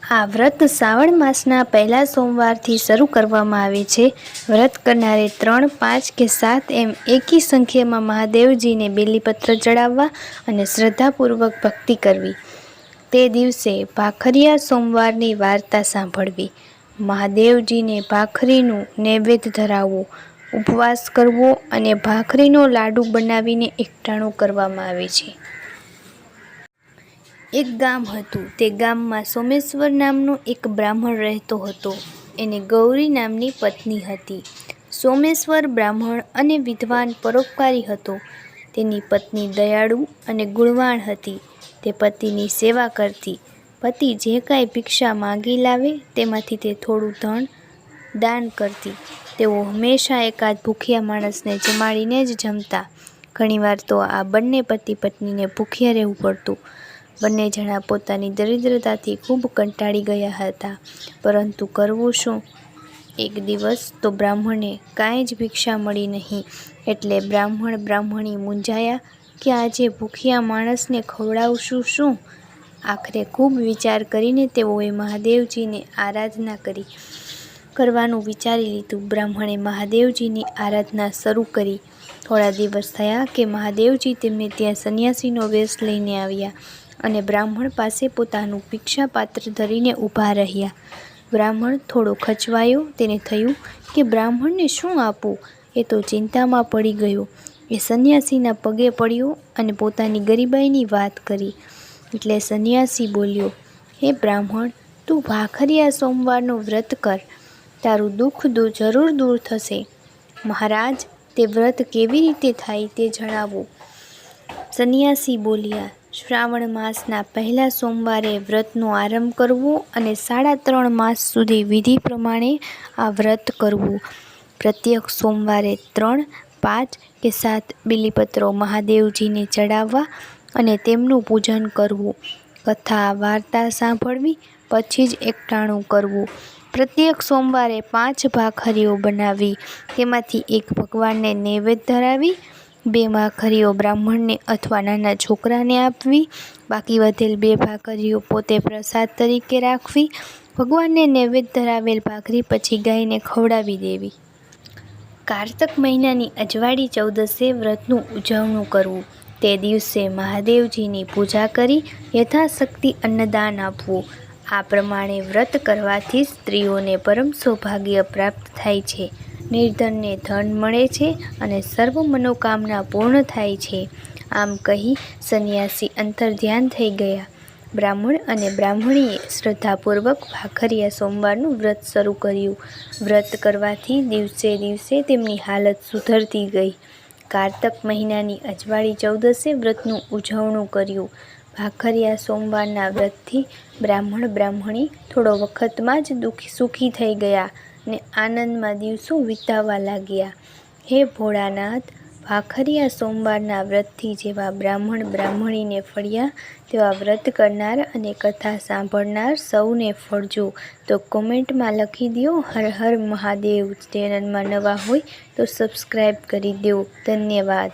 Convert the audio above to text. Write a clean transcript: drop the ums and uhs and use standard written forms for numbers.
આ વ્રત શ્રાવણ માસના પહેલા સોમવારથી શરૂ કરવામાં આવે છે. વ્રત કરનારે 3, 5 કે 7 એમ એકી સંખ્યામાં મહાદેવજીને બેલીપત્ર ચડાવવા અને શ્રદ્ધાપૂર્વક ભક્તિ કરવી. તે દિવસે ભાખરિયા સોમવારની વાર્તા સાંભળવી, મહાદેવજીને ભાખરીનું નૈવેદ્ય ધરાવવું, ઉપવાસ કરવો અને ભાખરીનો લાડુ બનાવીને એકટાણું કરવામાં આવે છે. એક ગામ હતું. તે ગામમાં સોમેશ્વર નામનો એક બ્રાહ્મણ રહેતો હતો. એને ગૌરી નામની પત્ની હતી. સોમેશ્વર બ્રાહ્મણ અને વિદ્વાન પરોપકારી હતો. તેની પત્ની દયાળુ અને ગુણવાન હતી. તે પતિની સેવા કરતી. પતિ જે કાંઈ ભિક્ષા માંગી લાવે તેમાંથી તે થોડું ધન દાન કરતી. તેઓ હંમેશા એકાદ ભૂખ્યા માણસને જમાડીને જ જમતા. ઘણીવાર તો આ બંને પતિ પત્નીને ભૂખ્યા રહેવું પડતું. બંને જણા પોતાની દરિદ્રતાથી ખૂબ કંટાળી ગયા હતા, પરંતુ કરવું શું? એક દિવસ તો બ્રાહ્મણને કાંઈ જ ભિક્ષા મળી નહીં, એટલે બ્રાહ્મણી મૂંઝાયા કે આજે ભૂખ્યા માણસને ખવડાવશું શું? આખરે ખૂબ વિચાર કરીને તેઓએ મહાદેવજીને આરાધના કરવાનું વિચારી લીધું. બ્રાહ્મણે મહાદેવજીની આરાધના શરૂ કરી. થોડા દિવસ થયા કે મહાદેવજી તેમને ત્યાં સંન્યાસીનો વેશ લઈને આવ્યા અને બ્રાહ્મણ પાસે પોતાનું ભિક્ષા પાત્ર ધરીને ઊભા રહ્યા. બ્રાહ્મણ થોડો ખચવાયો. તેને થયું કે બ્રાહ્મણને શું આપવું? એ તો ચિંતામાં પડી ગયો. એ સંન્યાસીના પગે પડ્યો અને પોતાની ગરીબાઈની વાત કરી. એટલે સંન્યાસી બોલ્યો, હે બ્રાહ્મણ, તું ભાખરિયા સોમવારનું વ્રત કર, તારું દુઃખ જરૂર દૂર થશે. મહારાજ, તે વ્રત કેવી રીતે થાય તે જણાવો. સંન્યાસી બોલ્યા, શ્રાવણ માસના પહેલા સોમવારે વ્રતનો આરંભ કરવો અને 3.5 માસ સુધી વિધિ પ્રમાણે આ વ્રત કરવું. પ્રત્યેક સોમવારે 3, 5 કે 7 બીલીપત્રો મહાદેવજીને ચડાવવા અને તેમનું પૂજન કરવું. કથા વાર્તા સાંભળવી, પછી જ એકટાણું કરવું. પ્રત્યેક સોમવારે 5 ભાખરીઓ બનાવવી, તેમાંથી 1 ભગવાનને નૈવેદ્ય ધરાવી, 2 ભાખરીઓ બ્રાહ્મણને અથવા નાના છોકરાને આપવી, બાકી વધેલ 2 ભાખરીઓ પોતે પ્રસાદ તરીકે રાખવી. ભગવાનને નૈવેદ્ય ધરાવેલ ભાખરી પછી ગાયને ખવડાવી દેવી. કારતક મહિનાની અજવાળી ચૌદસે વ્રતનું ઉજવણું કરવું. તે દિવસે મહાદેવજીની પૂજા કરી યથાશક્તિ અન્નદાન આપવું. આ પ્રમાણે વ્રત કરવાથી સ્ત્રીઓને પરમ સૌભાગ્ય પ્રાપ્ત થાય છે, નિર્ધનને ધન મળે છે અને સર્વ મનોકામના પૂર્ણ થાય છે. આમ કહી સંન્યાસી અંતર્ધ્યાન થઈ ગયા. બ્રાહ્મણ અને બ્રાહ્મણીએ શ્રદ્ધાપૂર્વક ભાખરિયા સોમવારનું વ્રત શરૂ કર્યું. વ્રત કરવાથી દિવસે દિવસે તેમની હાલત સુધરતી ગઈ. કારતક મહિનાની અજવાળી ચૌદસે વ્રતનું ઉજવણું કર્યું. ભાખરિયા સોમવારના વ્રતથી બ્રાહ્મણી થોડો વખતમાં જ સુખી થઈ ગયા અને આનંદમાં દિવસો વિતાવવા લાગ્યા. હે ભોળાનાથ, ભાખરિયા સોમવારના વ્રતથી જેવા બ્રાહ્મણીને ફળ્યા, તેવા વ્રત કરનાર અને કથા સાંભળનાર સૌને ફળજો. તો કોમેન્ટમાં લખી દો હર હર મહાદેવ. ચેનલમાં નવા હોય તો સબસ્ક્રાઈબ કરી દો. ધન્યવાદ.